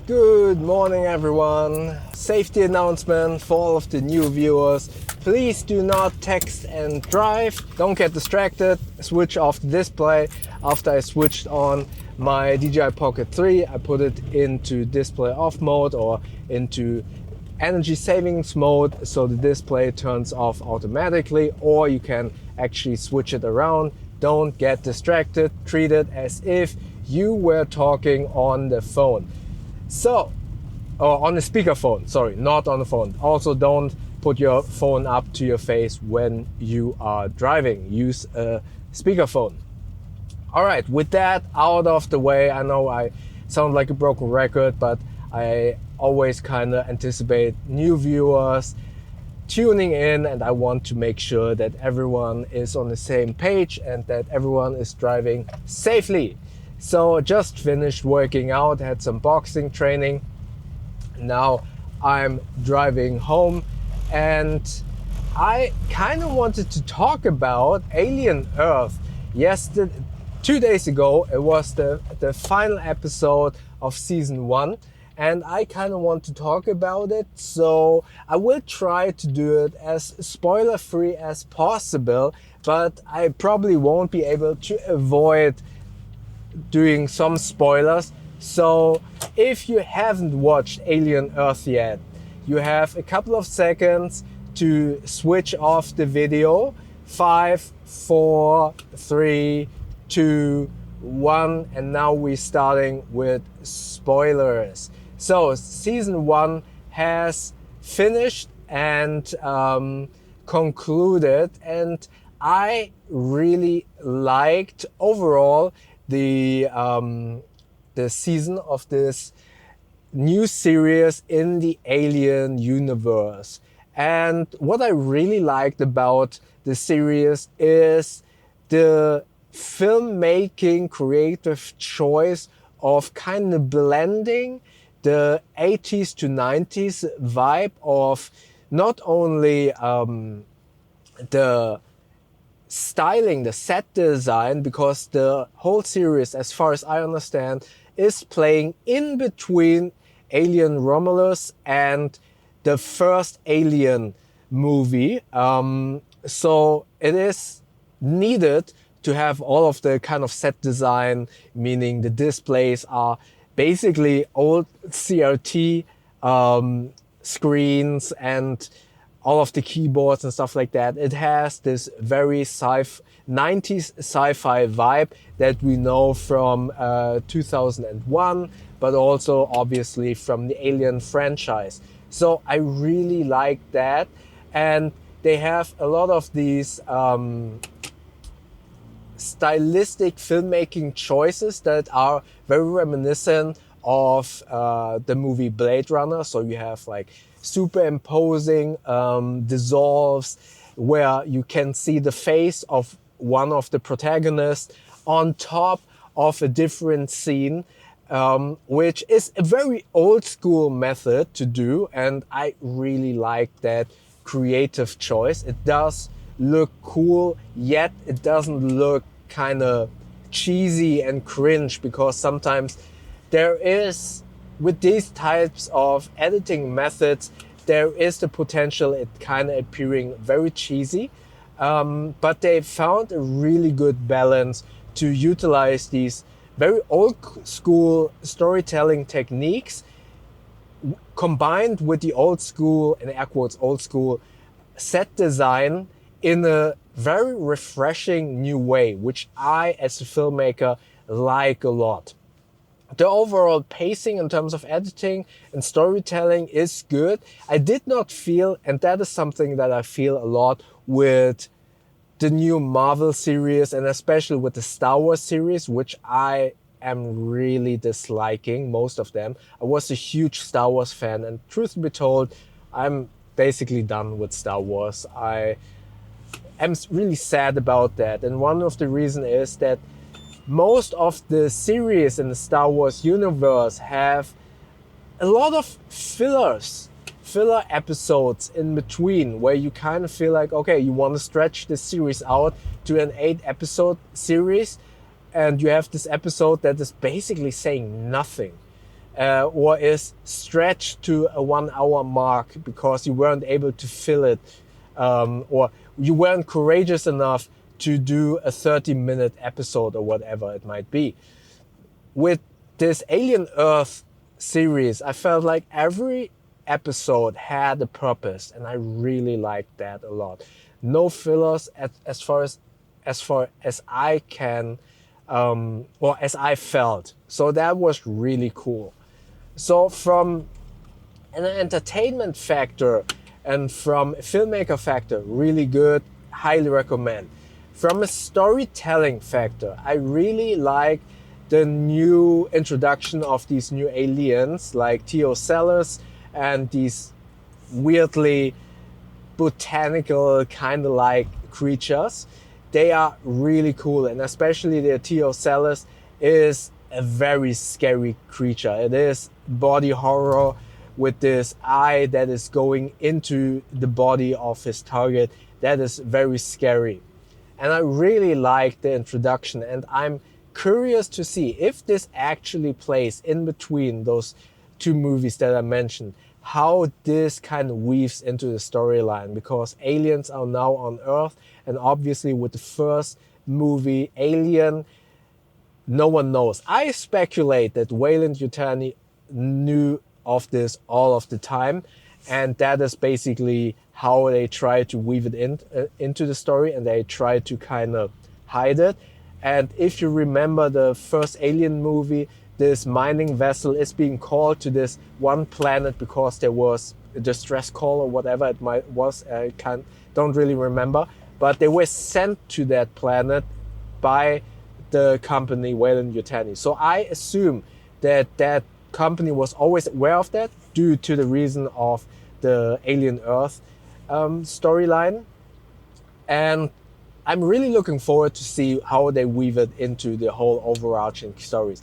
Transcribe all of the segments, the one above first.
Good morning everyone. Safety announcement for all of the new viewers. Please do not text and drive. Don't get distracted. Switch off the display. After I switched on my DJI Pocket 3, I put it into display off mode or into energy savings mode, so the display turns off automatically, or you can actually switch it around. Don't get distracted. Treat it as if you were talking on the phone. So, or on the speakerphone, sorry, not on the phone. Also, don't put your phone up to your face when you are driving. Use a speakerphone. All right, with that out of the way, I know I sound like a broken record, but I always kind of anticipate new viewers tuning in, and I want to make sure that everyone is on the same page and that everyone is driving safely. So just finished working out, had some boxing training. Now I'm driving home and I kind of wanted to talk about Alien Earth. Yesterday, 2 days ago, it was the final episode of season 1. And I kind of want to talk about it, so I will try to do it as spoiler-free as possible, but I probably won't be able to avoid doing some spoilers. So if you haven't watched Alien Earth yet, you have a couple of seconds to switch off the video. 5, 4, 3, 2, 1, and now we're starting with spoilers. So season 1 has finished and concluded, and I really liked overall the season of this new series in the Alien universe. And what I really liked about the series is the filmmaking creative choice of kind of blending the 80s to 90s vibe of not only the styling, the set design, because the whole series, as far as I understand, is playing in between Alien Romulus and the first Alien movie. So it is needed to have all of the kind of set design, meaning the displays are basically old CRT screens and all of the keyboards and stuff like that. It has this very 90s sci-fi vibe that we know from 2001, but also obviously from the Alien franchise. So I really like that. And they have a lot of these stylistic filmmaking choices that are very reminiscent of the movie Blade Runner. So you have like superimposing dissolves where you can see the face of one of the protagonists on top of a different scene, which is a very old school method to do. And I really like that creative choice. It does look cool, yet it doesn't look kind of cheesy and cringe, because sometimes there is, with these types of editing methods, there is the potential it kind of appearing very cheesy, but they found a really good balance to utilize these very old school storytelling techniques combined with the old school, in air quotes, old school set design in a very refreshing new way, which I, as a filmmaker, like a lot. The overall pacing in terms of editing and storytelling is good. I did not feel, and that is something that I feel a lot with the new Marvel series, and especially with the Star Wars series, which I am really disliking, most of them. I was a huge Star Wars fan, and truth be told, I'm basically done with Star Wars. I am really sad about that. And one of the reasons is that most of the series in the Star Wars universe have a lot of filler episodes in between, where you kind of feel like, okay, you want to stretch the series out to an 8-episode series, and you have this episode that is basically saying nothing. or is stretched to a 1 hour mark because you weren't able to fill it, or you weren't courageous enough to do a 30-minute episode or whatever it might be. With this Alien Earth series, I felt like every episode had a purpose, and I really liked that a lot. No fillers as far as I can, or as I felt. So that was really cool. So from an entertainment factor and from a filmmaker factor, really good, highly recommend. From a storytelling factor, I really like the new introduction of these new aliens like Theocellus and these weirdly botanical kind of like creatures. They are really cool, and especially the Theocellus is a very scary creature. It is body horror with this eye that is going into the body of his target. That is very scary. And I really like the introduction, and I'm curious to see if this actually plays in between those two movies that I mentioned, how this kind of weaves into the storyline, because aliens are now on Earth, and obviously with the first movie, Alien, no one knows. I speculate that Weyland-Yutani knew of this all of the time, and that is basically how they try to weave it into the story, and they try to kind of hide it. And if you remember the first Alien movie, this mining vessel is being called to this one planet because there was a distress call or whatever it was. I don't really remember, but they were sent to that planet by the company Weyland-Yutani. So I assume that that company was always aware of that due to the reason of the Alien Earth storyline. And I'm really looking forward to see how they weave it into the whole overarching stories.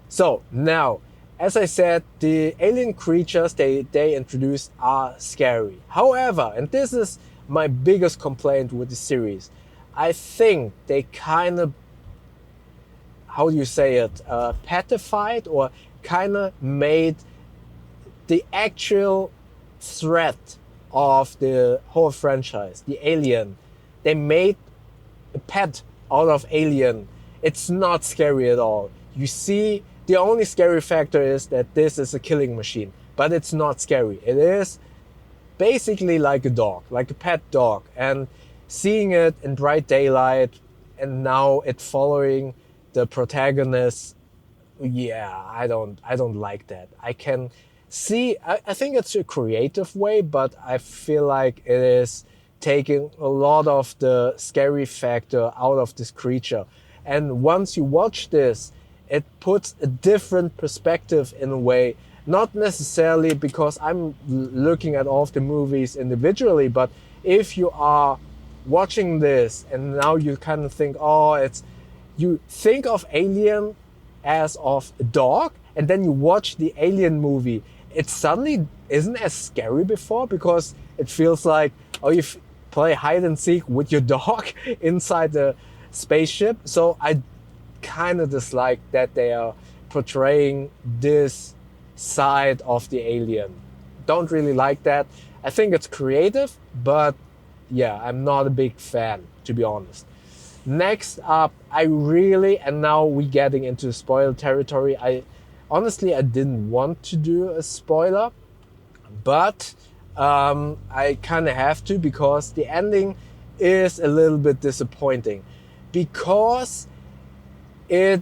So now, as I said, the alien creatures they introduced are scary. However, and this is my biggest complaint with the series, I think they kind of, how do you say it, petified or kind of made the actual threat of the whole franchise, the alien, they made a pet out of Alien. It's not scary at all. You see, the only scary factor is that this is a killing machine, but it's not scary. It is basically like a dog, like a pet dog, and seeing it in bright daylight and now it following the protagonist, yeah, I don't like that. I can see, I think it's a creative way, but I feel like it is taking a lot of the scary factor out of this creature. And once you watch this, it puts a different perspective in a way, not necessarily because I'm looking at all of the movies individually, but if you are watching this and now you kind of think, oh, you think of Alien as of a dog, and then you watch the Alien movie, it suddenly isn't as scary before because it feels like, oh, you play hide and seek with your dog inside the spaceship. So I kind of dislike that they are portraying this side of the alien. Don't really like that. I think it's creative, but yeah, I'm not a big fan, to be honest. Next up, I really, and now we're getting into spoiler territory. Honestly, I didn't want to do a spoiler, but I kind of have to, because the ending is a little bit disappointing, because it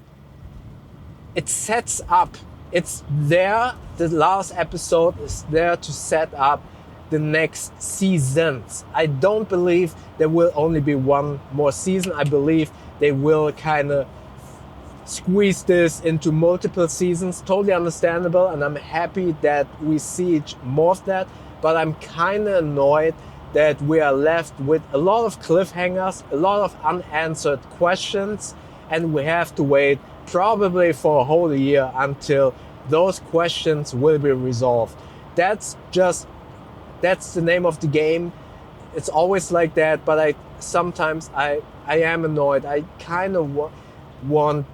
sets up, it's there, the last episode is there to set up the next seasons. I don't believe there will only be one more season. I believe they will kind of squeeze this into multiple seasons. Totally understandable, and I'm happy that we see more of that, but I'm kind of annoyed that we are left with a lot of cliffhangers, a lot of unanswered questions, and we have to wait probably for a whole year until those questions will be resolved. That's the name of the game. It's always like that, but sometimes I am annoyed. I kind of want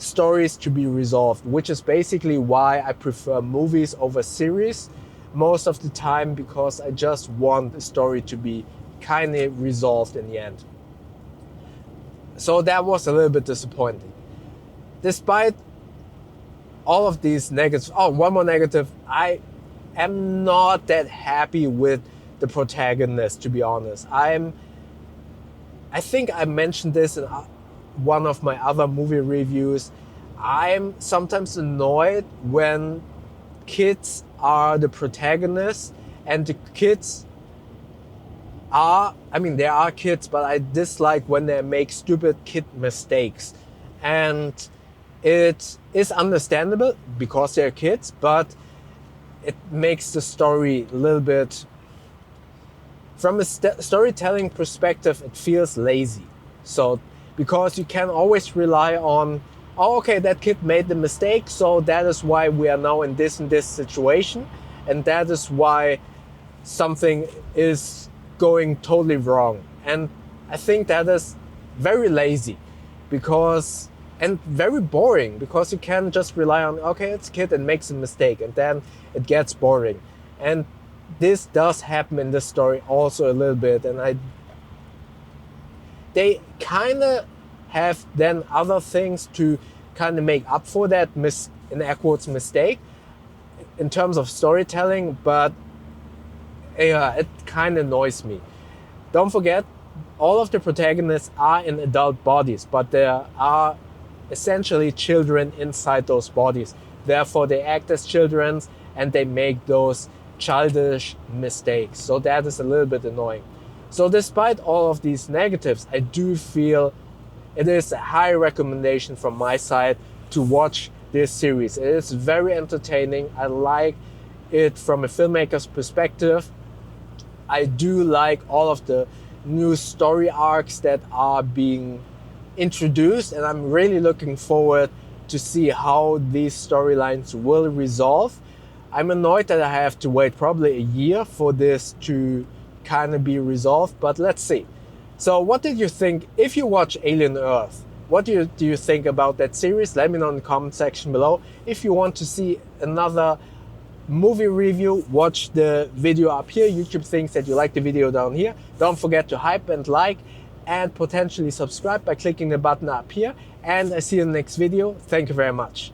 stories to be resolved, which is basically why I prefer movies over series most of the time, because I just want the story to be kind of resolved in the end. So that was a little bit disappointing. Despite all of these negatives, oh, one more negative, I am not that happy with the protagonist, to be honest. I think I mentioned this in one of my other movie reviews. I'm sometimes annoyed when kids are the protagonists, and the kids are, I mean, they are kids, but I dislike when they make stupid kid mistakes. And it is understandable because they're kids, but it makes the story a little bit, from a storytelling perspective, it feels lazy. So, because you can always rely on, oh, okay, that kid made the mistake, so that is why we are now in this and this situation, and that is why something is going totally wrong. And I think that is very lazy, because, and very boring, because you can just rely on, okay, it's a kid and makes a mistake, and then it gets boring. And this does happen in this story also a little bit, and they kind of have then other things to kind of make up for that in air quotes mistake in terms of storytelling, but yeah, it kind of annoys me. Don't forget, all of the protagonists are in adult bodies, but there are essentially children inside those bodies. Therefore, they act as children and they make those childish mistakes. So that is a little bit annoying. So despite all of these negatives, I do feel it is a high recommendation from my side to watch this series. It is very entertaining. I like it from a filmmaker's perspective. I do like all of the new story arcs that are being introduced, and I'm really looking forward to see how these storylines will resolve. I'm annoyed that I have to wait probably a year for this to kind of be resolved, but let's see. So what did you think? If you watch Alien Earth, what do you think about that series? Let me know in the comment section below. If you want to see another movie review, watch the video up here. YouTube thinks that you like the video down here. Don't forget to hype and like and potentially subscribe by clicking the button up here. And I see you in the next video. Thank you very much.